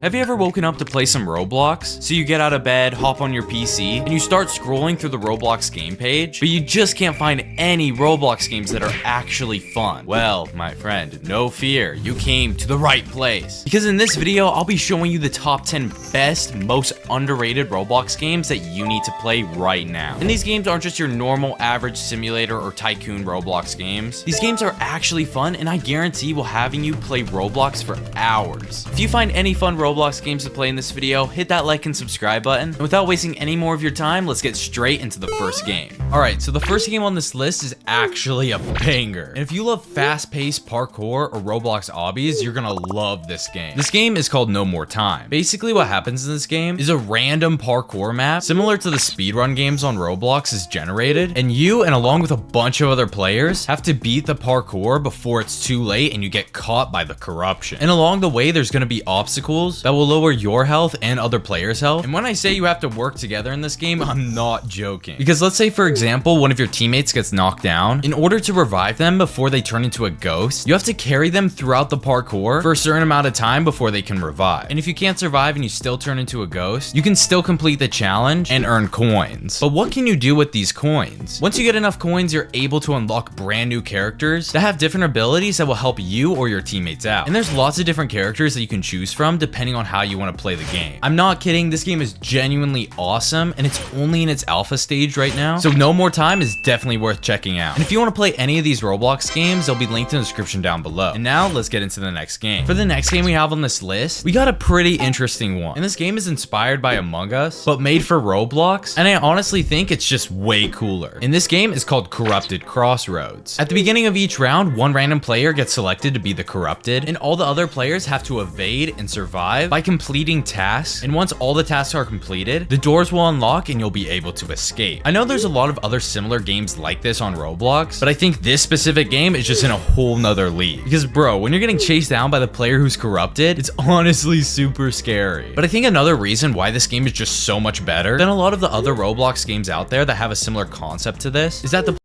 Have you ever woken up to play some Roblox? So you get out of bed, hop on your PC, and you start scrolling through the Roblox game page, but you just can't find any Roblox games that are actually fun. Well, my friend, no fear, you came to the right place. Because in this video, I'll be showing you the top 10 best, most underrated Roblox games that you need to play right now. And these games aren't just your normal average simulator or tycoon Roblox games. These games are actually fun, and I guarantee will having you play Roblox for hours. If you find any fun Roblox games to play in this video, hit that like and subscribe button. And without wasting any more of your time, let's get straight into the first game. Alright, so the first game on this list is actually a banger. And if you love fast-paced parkour or Roblox obbies, you're gonna love this game. This game is called No More Time. Basically what happens in this game is a random parkour map, similar to the speedrun games on Roblox, is generated, and you, and along with a bunch of other players, have to beat the parkour before it's too late and you get caught by the corruption. And along the way, there's gonna be obstacles that will lower your health and other players' health. And when I say you have to work together in this game, I'm not joking. Because let's say, for example, one of your teammates gets knocked down. In order to revive them before they turn into a ghost, you have to carry them throughout the parkour for a certain amount of time before they can revive. And if you can't survive and you still turn into a ghost, you can still complete the challenge and earn coins. But what can you do with these coins? Once you get enough coins, you're able to unlock brand new characters that have different abilities that will help you or your teammates out. And there's lots of different characters that you can choose from depending on how you want to play the game. I'm not kidding, this game is genuinely awesome, and it's only in its alpha stage right now, so No More Time is definitely worth checking out. And if you want to play any of these Roblox games, they'll be linked in the description down below. And now let's get into the next game. For the next game we have on this list, we got a pretty interesting one. And this game is inspired by Among Us, but made for Roblox, and I honestly think it's just way cooler. And this game is called Corrupted Crossroads. At the beginning of each round, one random player gets selected to be the corrupted, and all the other players have to evade and survive by completing tasks. And once all the tasks are completed, the doors will unlock and you'll be able to escape. I know there's a lot of other similar games like this on Roblox, but I think this specific game is just in a whole nother league. Because bro, when you're getting chased down by the player who's corrupted, it's honestly super scary. But I think another reason why this game is just so much better than a lot of the other Roblox games out there that have a similar concept to this is that the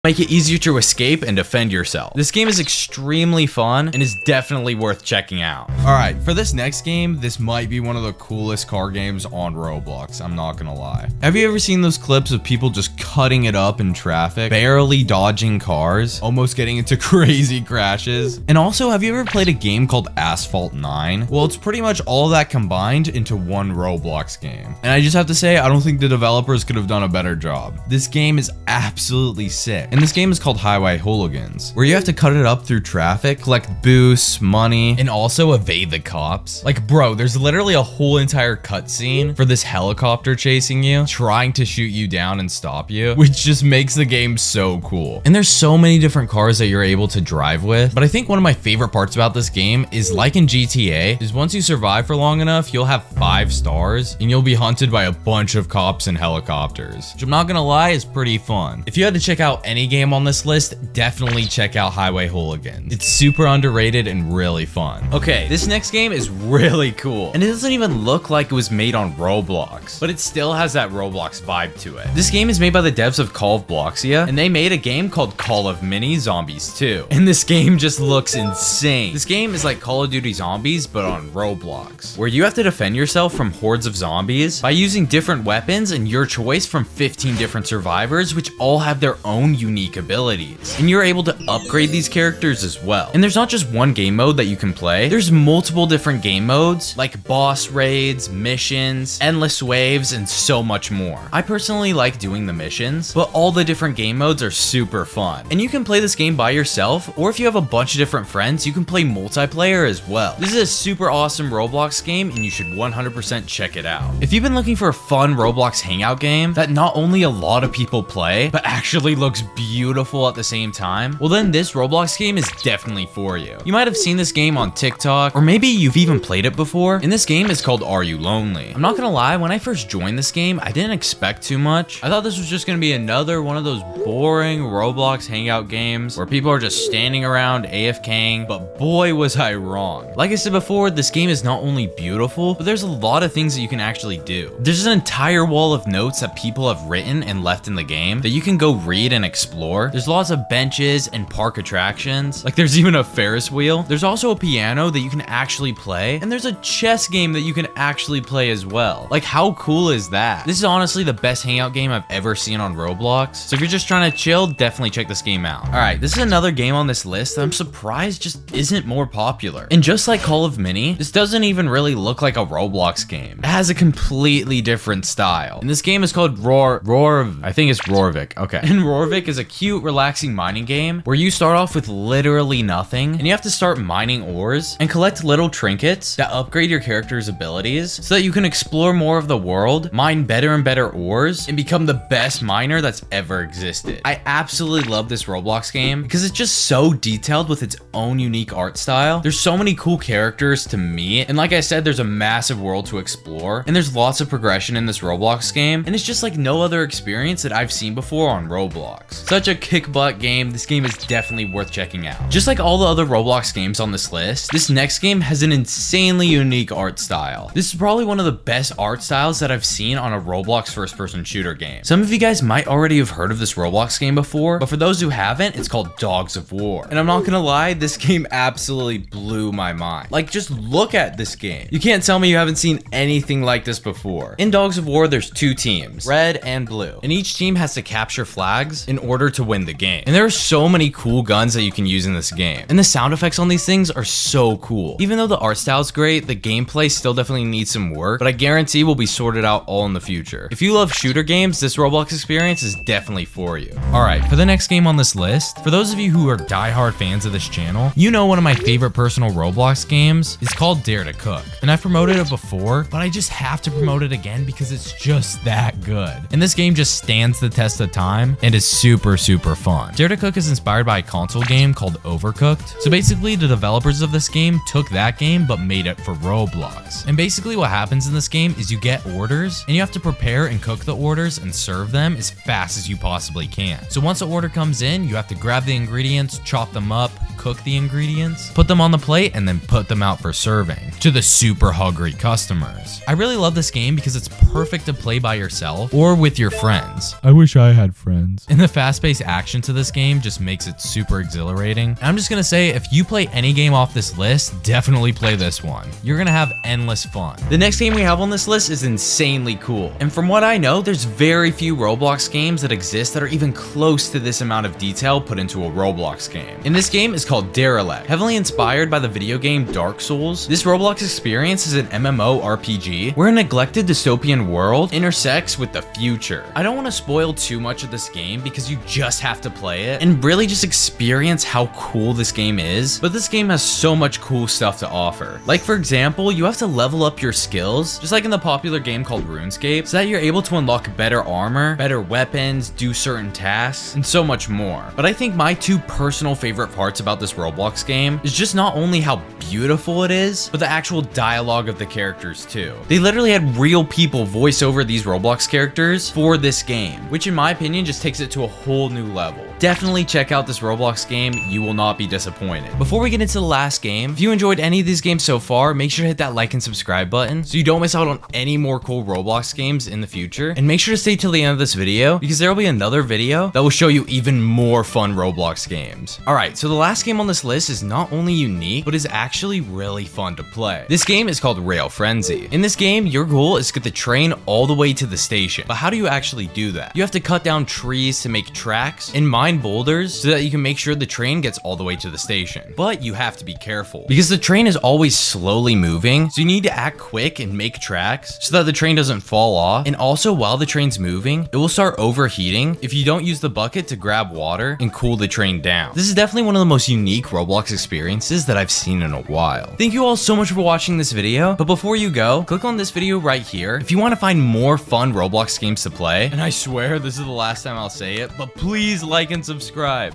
make it easier to escape and defend yourself. This game is extremely fun and is definitely worth checking out. Alright, for this next game, this might be one of the coolest car games on Roblox, I'm not gonna lie. Have you ever seen those clips of people just cutting it up in traffic, barely dodging cars, almost getting into crazy crashes? And also, have you ever played a game called Asphalt 9? Well, it's pretty much all of that combined into one Roblox game. And I just have to say, I don't think the developers could have done a better job. This game is absolutely sick. And this game is called Highway Hooligans, where you have to cut it up through traffic, collect boosts, money, and also evade the cops. Like, bro, there's literally a whole entire cutscene for this helicopter chasing you, trying to shoot you down and stop you, which just makes the game so cool. And there's so many different cars that you're able to drive with, but I think one of my favorite parts about this game is, like in GTA, is once you survive for long enough, you'll have 5 stars, and you'll be hunted by a bunch of cops and helicopters, which I'm not gonna lie is pretty fun. If you had to check out any game on this list, definitely check out Highway Hooligans. It's super underrated and really fun. Okay, this next game is really cool, and it doesn't even look like it was made on Roblox, but it still has that Roblox vibe to it. This game is made by the devs of Call of Bloxia, and they made a game called Call of Mini Zombies 2, and this game just looks insane. This game is like Call of Duty Zombies, but on Roblox, where you have to defend yourself from hordes of zombies by using different weapons and your choice from 15 different survivors, which all have their own unique abilities. And you're able to upgrade these characters as well. And there's not just one game mode that you can play, there's multiple different game modes, like boss raids, missions, endless waves, and so much more. I personally like doing the missions, but all the different game modes are super fun. And you can play this game by yourself, or if you have a bunch of different friends, you can play multiplayer as well. This is a super awesome Roblox game, and you should 100% check it out. If you've been looking for a fun Roblox hangout game that not only a lot of people play, but actually looks beautiful beautiful at the same time, well then this Roblox game is definitely for you. You might have seen this game on TikTok, or maybe you've even played it before, and this game is called Are You Lonely? I'm not gonna lie, when I first joined this game, I didn't expect too much. I thought this was just gonna be another one of those boring Roblox hangout games where people are just standing around AFKing, but boy was I wrong. Like I said before, this game is not only beautiful, but there's a lot of things that you can actually do. There's an entire wall of notes that people have written and left in the game that you can go read and explore. There's lots of benches and park attractions. Like there's even a Ferris wheel. There's also a piano that you can actually play, and there's a chess game that you can actually play as well. Like how cool is that? This is honestly the best hangout game I've ever seen on Roblox. So if you're just trying to chill, definitely check this game out. All right, this is another game on this list that I'm surprised just isn't more popular. And just like Call of Mini, this doesn't even really look like a Roblox game. It has a completely different style. And this game is called I think it's Rorvik. Okay. And Rorvik is a cute, relaxing mining game where you start off with literally nothing and you have to start mining ores and collect little trinkets that upgrade your character's abilities so that you can explore more of the world, mine better and better ores, and become the best miner that's ever existed. I absolutely love this Roblox game because it's just so detailed with its own unique art style. There's so many cool characters to meet, and like I said, there's a massive world to explore, and there's lots of progression in this Roblox game, and it's just like no other experience that I've seen before on Roblox. Such a kick butt game. This game is definitely worth checking out. Just like all the other Roblox games on this list, this next game has an insanely unique art style. This is probably one of the best art styles that I've seen on a Roblox first-person shooter game. Some of you guys might already have heard of this Roblox game before, but for those who haven't, it's called Dogs of War. And I'm not gonna lie, this game absolutely blew my mind. Like, just look at this game. You can't tell me you haven't seen anything like this before. In Dogs of War, there's two teams, red and blue, and each team has to capture flags in order to win the game. And there are so many cool guns that you can use in this game, and the sound effects on these things are so cool. Even though the art style is great, the gameplay still definitely needs some work, but I guarantee will be sorted out all in the future. If you love shooter games, this Roblox experience is definitely for you. All right, for the next game on this list, for those of you who are diehard fans of this channel, you know one of my favorite personal Roblox games is called Dare to Cook. And I've promoted it before, but I just have to promote it again because it's just that good. And this game just stands the test of time and is super, super fun. Dare to Cook is inspired by a console game called Overcooked. So basically, the developers of this game took that game but made it for Roblox. And basically what happens in this game is you get orders and you have to prepare and cook the orders and serve them as fast as you possibly can. So once the order comes in, you have to grab the ingredients, chop them up, cook the ingredients, put them on the plate, and then put them out for serving to the super hungry customers. I really love this game because it's perfect to play by yourself or with your friends. I wish I had friends. And the fast-paced action to this game just makes it super exhilarating. And I'm just gonna say, if you play any game off this list, definitely play this one. You're gonna have endless fun. The next game we have on this list is insanely cool. And from what I know, there's very few Roblox games that exist that are even close to this amount of detail put into a Roblox game. And this game is called Derelict. Heavily inspired by the video game Dark Souls, this Roblox experience is an MMORPG where a neglected dystopian world intersects with the future. I don't want to spoil too much of this game because you just have to play it and really just experience how cool this game is, but this game has so much cool stuff to offer. Like for example, you have to level up your skills, just like in the popular game called RuneScape, so that you're able to unlock better armor, better weapons, do certain tasks, and so much more. But I think my two personal favorite parts about this Roblox game is just not only how beautiful it is, but the actual dialogue of the characters too. They literally had real people voice over these Roblox characters for this game, which in my opinion just takes it to a whole new level. Definitely check out this Roblox game, you will not be disappointed. Before we get into the last game, if you enjoyed any of these games so far, make sure to hit that like and subscribe button so you don't miss out on any more cool Roblox games in the future. And make sure to stay till the end of this video because there will be another video that will show you even more fun Roblox games. Alright, so the last game on this list is not only unique, but is actually really fun to play. This game is called Rail Frenzy. In this game, your goal is to get the train all the way to the station. But how do you actually do that? You have to cut down trees to make tracks and mine boulders so that you can make sure the train gets all the way to the station. But you have to be careful because the train is always slowly moving, so you need to act quick and make tracks so that the train doesn't fall off. And also, while the train's moving, it will start overheating if you don't use the bucket to grab water and cool the train down. This is definitely one of the most unique Roblox experiences that I've seen in a while. Thank you all so much for watching this video, but before you go, click on this video right here if you want to find more fun Roblox games to play. And I swear this is the last time I'll say it, but please like and and subscribe.